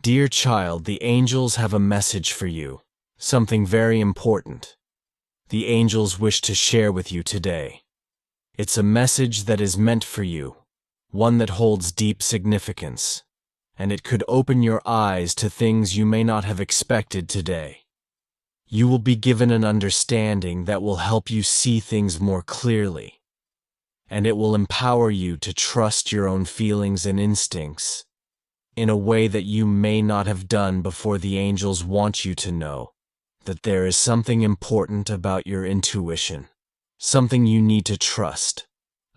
Dear child, the angels have a message for you, something very important. The angels wish to share with you today. It's a message that is meant for you, one that holds deep significance, and it could open your eyes to things you may not have expected today. You will be given an understanding that will help you see things more clearly, and it will empower you to trust your own feelings and instincts in a way that you may not have done before. The angels want you to know that there is something important about your intuition, something you need to trust,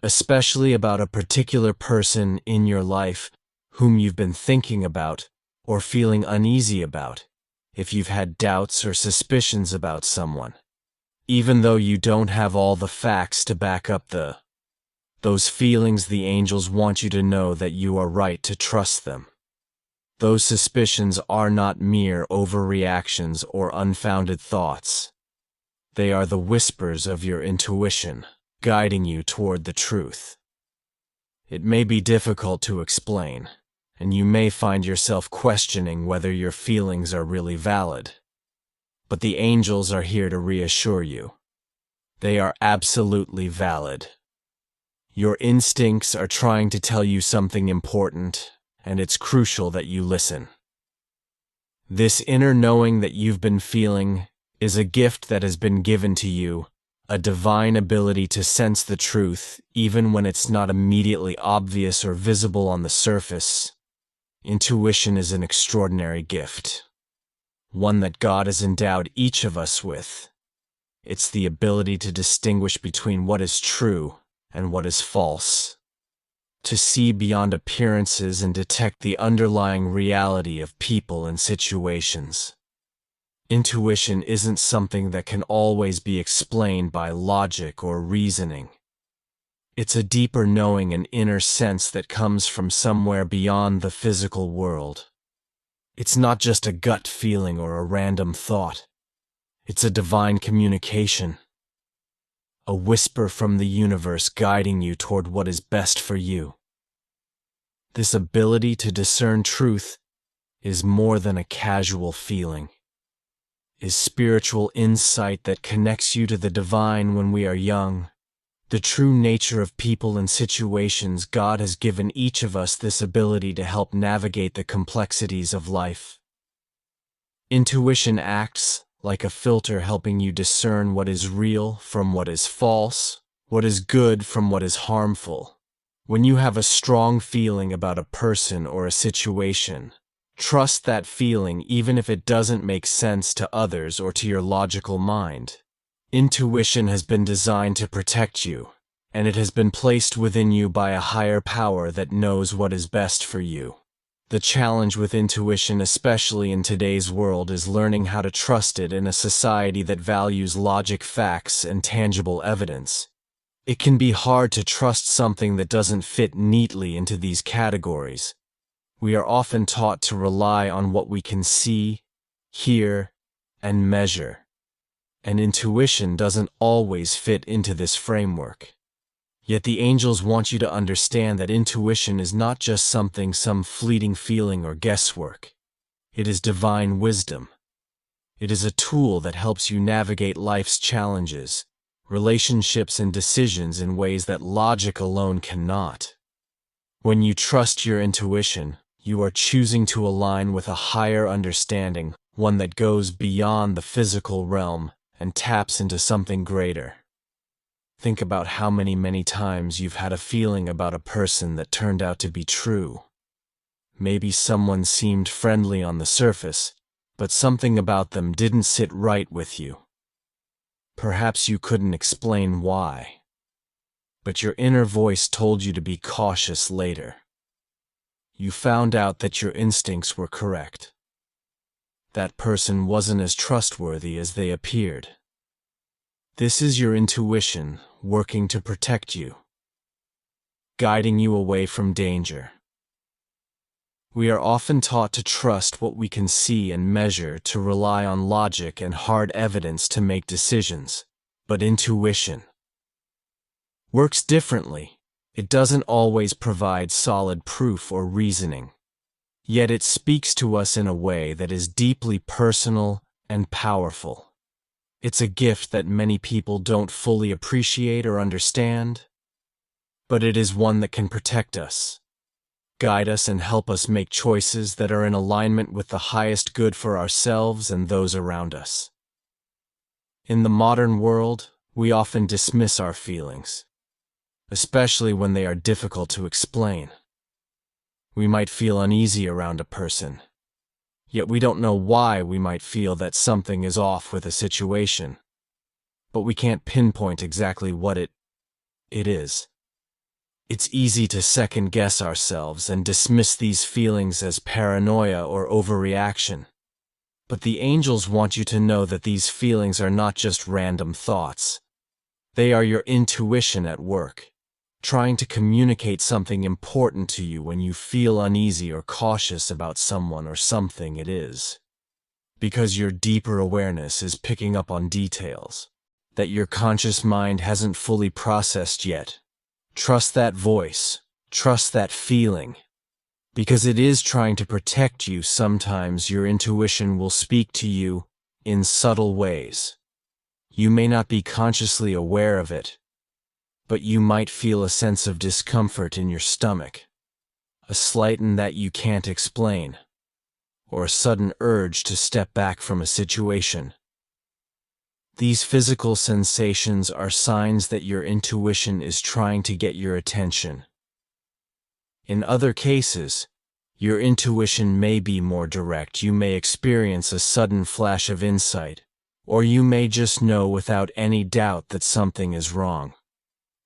especially about a particular person in your life whom you've been thinking about or feeling uneasy about. If you've had doubts or suspicions about someone, even though you don't have all the facts to back up those feelings, the angels want you to know that you are right to trust them. Those suspicions are not mere overreactions or unfounded thoughts. They are the whispers of your intuition, guiding you toward the truth. It may be difficult to explain, and you may find yourself questioning whether your feelings are really valid. But the angels are here to reassure you. They are absolutely valid. Your instincts are trying to tell you something important, and it's crucial that you listen. This inner knowing that you've been feeling is a gift that has been given to you, a divine ability to sense the truth even when it's not immediately obvious or visible on the surface. Intuition is an extraordinary gift, one that God has endowed each of us with. It's the ability to distinguish between what is true and what is false, to see beyond appearances and detect the underlying reality of people and situations. Intuition isn't something that can always be explained by logic or reasoning. It's a deeper knowing and inner sense that comes from somewhere beyond the physical world. It's not just a gut feeling or a random thought. It's a divine communication, a whisper from the universe guiding you toward what is best for you. This ability to discern truth is more than a casual feeling, is spiritual insight that connects you to the divine. When we are young, the true nature of people and situations, God has given each of us this ability to help navigate the complexities of life. Intuition acts like a filter, helping you discern what is real from what is false, what is good from what is harmful. When you have a strong feeling about a person or a situation, trust that feeling even if it doesn't make sense to others or to your logical mind. Intuition has been designed to protect you, and it has been placed within you by a higher power that knows what is best for you. The challenge with intuition, especially in today's world, is learning how to trust it in a society that values logic, facts, and tangible evidence. It can be hard to trust something that doesn't fit neatly into these categories. We are often taught to rely on what we can see, hear, and measure, and intuition doesn't always fit into this framework. Yet the angels want you to understand that intuition is not just some fleeting feeling or guesswork. It is divine wisdom. It is a tool that helps you navigate life's challenges, relationships, and decisions in ways that logic alone cannot. When you trust your intuition, you are choosing to align with a higher understanding, one that goes beyond the physical realm and taps into something greater. Think about how many times you've had a feeling about a person that turned out to be true. Maybe someone seemed friendly on the surface, but something about them didn't sit right with you. Perhaps you couldn't explain why, but your inner voice told you to be cautious. Later, you found out that your instincts were correct. That person wasn't as trustworthy as they appeared. This is your intuition working to protect you, guiding you away from danger. We are often taught to trust what we can see and measure, to rely on logic and hard evidence to make decisions. But intuition works differently. It doesn't always provide solid proof or reasoning. Yet it speaks to us in a way that is deeply personal and powerful. It's a gift that many people don't fully appreciate or understand, but it is one that can protect us, guide us, and help us make choices that are in alignment with the highest good for ourselves and those around us. In the modern world, we often dismiss our feelings, especially when they are difficult to explain. We might feel uneasy around a person, yet we don't know why we might feel that something is off with a situation, but we can't pinpoint exactly what it is. It's easy to second-guess ourselves and dismiss these feelings as paranoia or overreaction. But the angels want you to know that these feelings are not just random thoughts. They are your intuition at work, trying to communicate something important to you when you feel uneasy or cautious about someone or something. It is because your deeper awareness is picking up on details that your conscious mind hasn't fully processed yet. Trust that voice, trust that feeling, because it is trying to protect you. Sometimes your intuition will speak to you in subtle ways. You may not be consciously aware of it, but you might feel a sense of discomfort in your stomach, a slighten that you can't explain, or a sudden urge to step back from a situation. These physical sensations are signs that your intuition is trying to get your attention. In other cases, your intuition may be more direct. You may experience a sudden flash of insight, or you may just know without any doubt that something is wrong.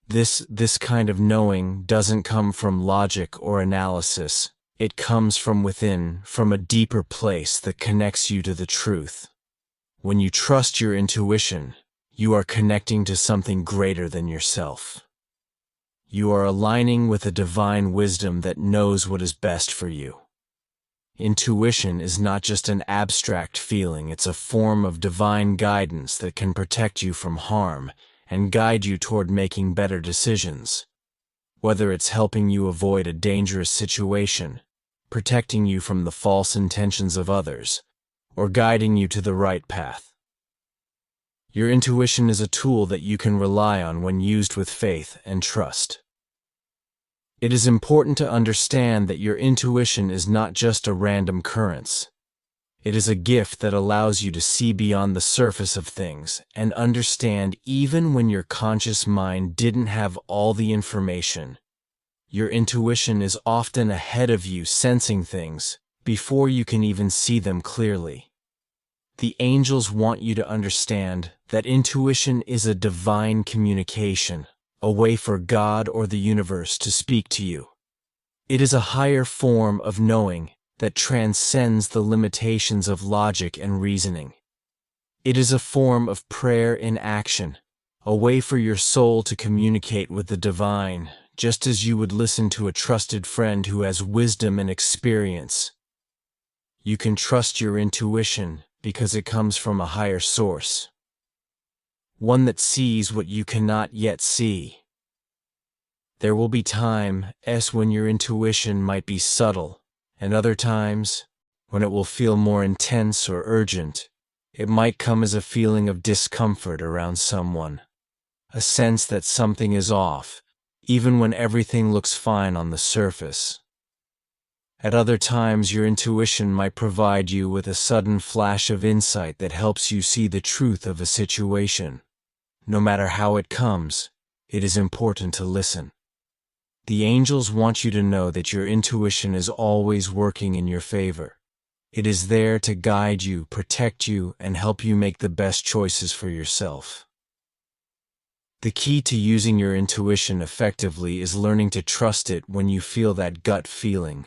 This kind of knowing doesn't come from logic or analysis. It comes from within, from a deeper place that connects you to the truth. When you trust your intuition, you are connecting to something greater than yourself. You are aligning with a divine wisdom that knows what is best for you. Intuition is not just an abstract feeling, it's a form of divine guidance that can protect you from harm and guide you toward making better decisions. Whether it's helping you avoid a dangerous situation, protecting you from the false intentions of others, or guiding you to the right path. Your intuition is a tool that you can rely on when used with faith and trust. It is important to understand that your intuition is not just a random occurrence. It is a gift that allows you to see beyond the surface of things and understand even when your conscious mind didn't have all the information. Your intuition is often ahead of you, sensing things before you can even see them clearly. The angels want you to understand that intuition is a divine communication, a way for God or the universe to speak to you. It is a higher form of knowing that transcends the limitations of logic and reasoning. It is a form of prayer in action, a way for your soul to communicate with the divine, just as you would listen to a trusted friend who has wisdom and experience. You can trust your intuition because it comes from a higher source, one that sees what you cannot yet see. There will be times when your intuition might be subtle, and other times when it will feel more intense or urgent. It might come as a feeling of discomfort around someone, a sense that something is off, even when everything looks fine on the surface. At other times, your intuition might provide you with a sudden flash of insight that helps you see the truth of a situation. No matter how it comes, it is important to listen. The angels want you to know that your intuition is always working in your favor. It is there to guide you, protect you, and help you make the best choices for yourself. The key to using your intuition effectively is learning to trust it when you feel that gut feeling.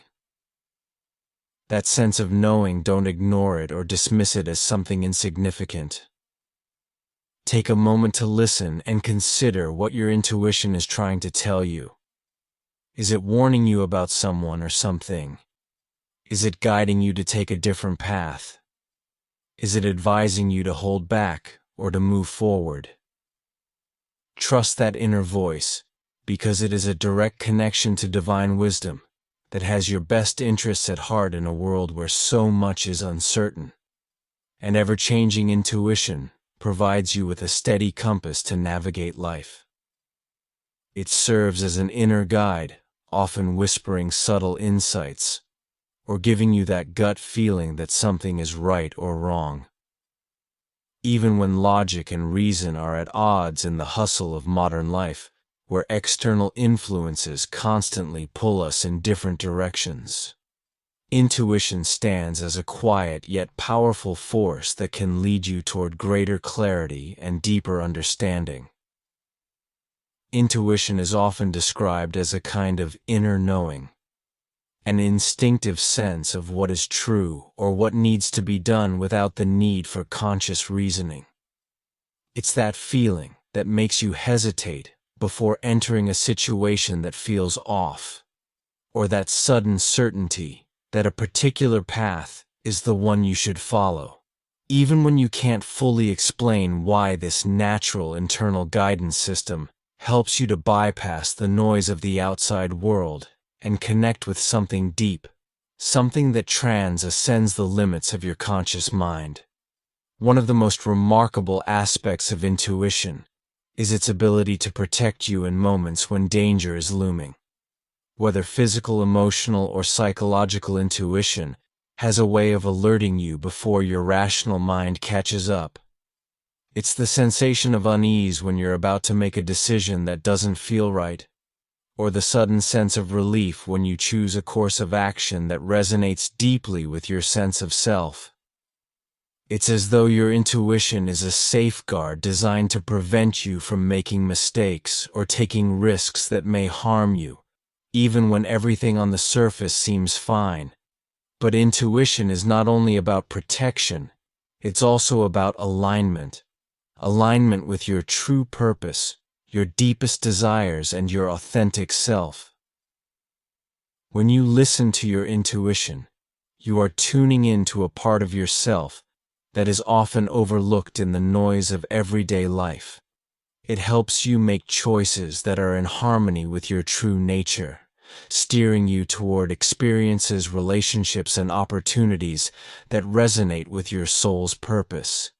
That sense of knowing. Don't ignore it or dismiss it as something insignificant. Take a moment to listen and consider what your intuition is trying to tell you. Is it warning you about someone or something? Is it guiding you to take a different path? Is it advising you to hold back or to move forward? Trust that inner voice, because it is a direct connection to divine wisdom, that has your best interests at heart in a world where so much is uncertain. An ever-changing intuition provides you with a steady compass to navigate life. It serves as an inner guide, often whispering subtle insights, or giving you that gut feeling that something is right or wrong. Even when logic and reason are at odds in the hustle of modern life, where external influences constantly pull us in different directions, intuition stands as a quiet yet powerful force that can lead you toward greater clarity and deeper understanding. Intuition is often described as a kind of inner knowing, an instinctive sense of what is true or what needs to be done without the need for conscious reasoning. It's that feeling that makes you hesitate before entering a situation that feels off, or that sudden certainty that a particular path is the one you should follow, even when you can't fully explain why. This natural internal guidance system helps you to bypass the noise of the outside world and connect with something deep, something that transcends the limits of your conscious mind. One of the most remarkable aspects of intuition is its ability to protect you in moments when danger is looming. Whether physical, emotional, or psychological, intuition has a way of alerting you before your rational mind catches up. It's the sensation of unease when you're about to make a decision that doesn't feel right, or the sudden sense of relief when you choose a course of action that resonates deeply with your sense of self. It's as though your intuition is a safeguard designed to prevent you from making mistakes or taking risks that may harm you, even when everything on the surface seems fine. But intuition is not only about protection, it's also about alignment. Alignment with your true purpose, your deepest desires, and your authentic self. When you listen to your intuition, you are tuning into a part of yourself that is often overlooked in the noise of everyday life. It helps you make choices that are in harmony with your true nature, steering you toward experiences, relationships, and opportunities that resonate with your soul's purpose.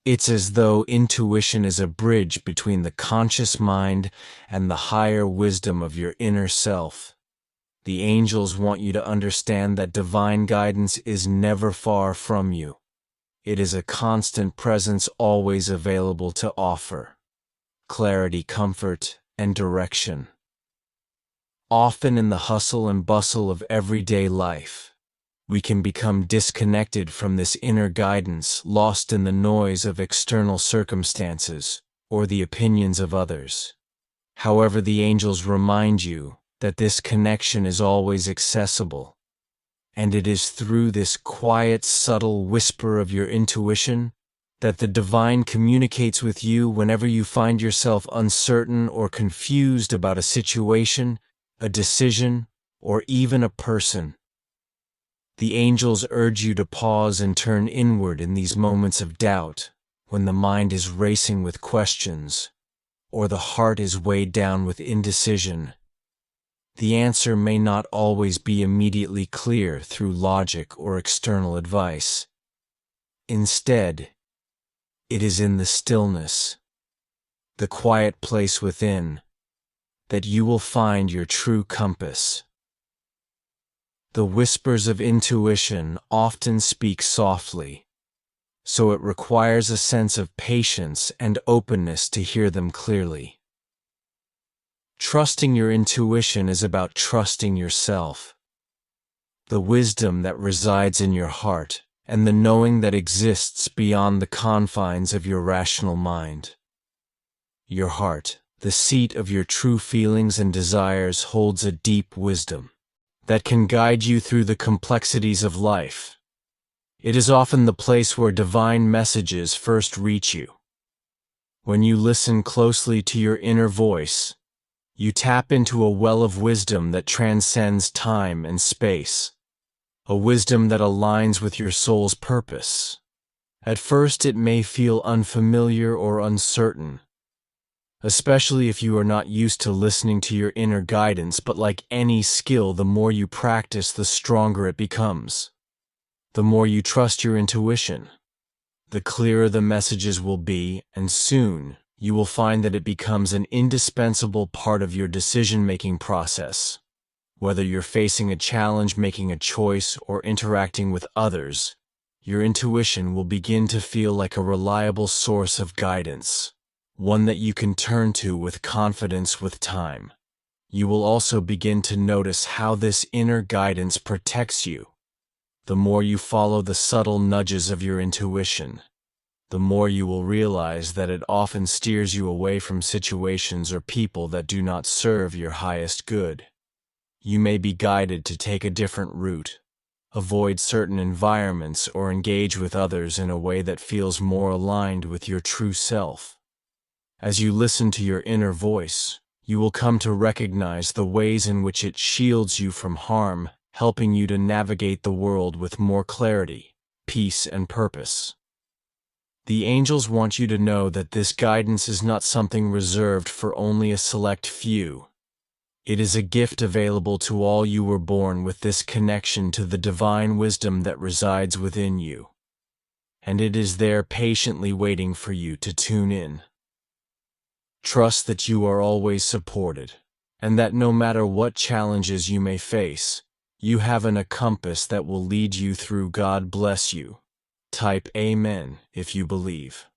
It's as though intuition is a bridge between the conscious mind and the higher wisdom of your inner self. The angels want you to understand that divine guidance is never far from you. It is a constant presence, always available to offer clarity, comfort, and direction. Often in the hustle and bustle of everyday life, we can become disconnected from this inner guidance, lost in the noise of external circumstances or the opinions of others. However, the angels remind you that this connection is always accessible, and it is through this quiet, subtle whisper of your intuition that the divine communicates with you whenever you find yourself uncertain or confused about a situation, a decision, or even a person. The angels urge you to pause and turn inward in these moments of doubt, when the mind is racing with questions, or the heart is weighed down with indecision. The answer may not always be immediately clear through logic or external advice. Instead, it is in the stillness, the quiet place within, that you will find your true compass. The whispers of intuition often speak softly, so it requires a sense of patience and openness to hear them clearly. Trusting your intuition is about trusting yourself, the wisdom that resides in your heart, and the knowing that exists beyond the confines of your rational mind. Your heart, the seat of your true feelings and desires, holds a deep wisdom that can guide you through the complexities of life. It is often the place where divine messages first reach you. When you listen closely to your inner voice, you tap into a well of wisdom that transcends time and space, a wisdom that aligns with your soul's purpose. At first, it may feel unfamiliar or uncertain, especially if you are not used to listening to your inner guidance. But like any skill, the more you practice, the stronger it becomes. The more you trust your intuition, the clearer the messages will be, and soon you will find that it becomes an indispensable part of your decision-making process. Whether you're facing a challenge, making a choice, or interacting with others, your intuition will begin to feel like a reliable source of guidance, one that you can turn to with confidence with time. You will also begin to notice how this inner guidance protects you. The more you follow the subtle nudges of your intuition, the more you will realize that it often steers you away from situations or people that do not serve your highest good. You may be guided to take a different route, avoid certain environments, or engage with others in a way that feels more aligned with your true self. As you listen to your inner voice, you will come to recognize the ways in which it shields you from harm, helping you to navigate the world with more clarity, peace, and purpose. The angels want you to know that this guidance is not something reserved for only a select few. It is a gift available to all. You were born with this connection to the divine wisdom that resides within you, and it is there patiently waiting for you to tune in. Trust that you are always supported, and that no matter what challenges you may face, you have a compass that will lead you through. God bless you. Type Amen if you believe.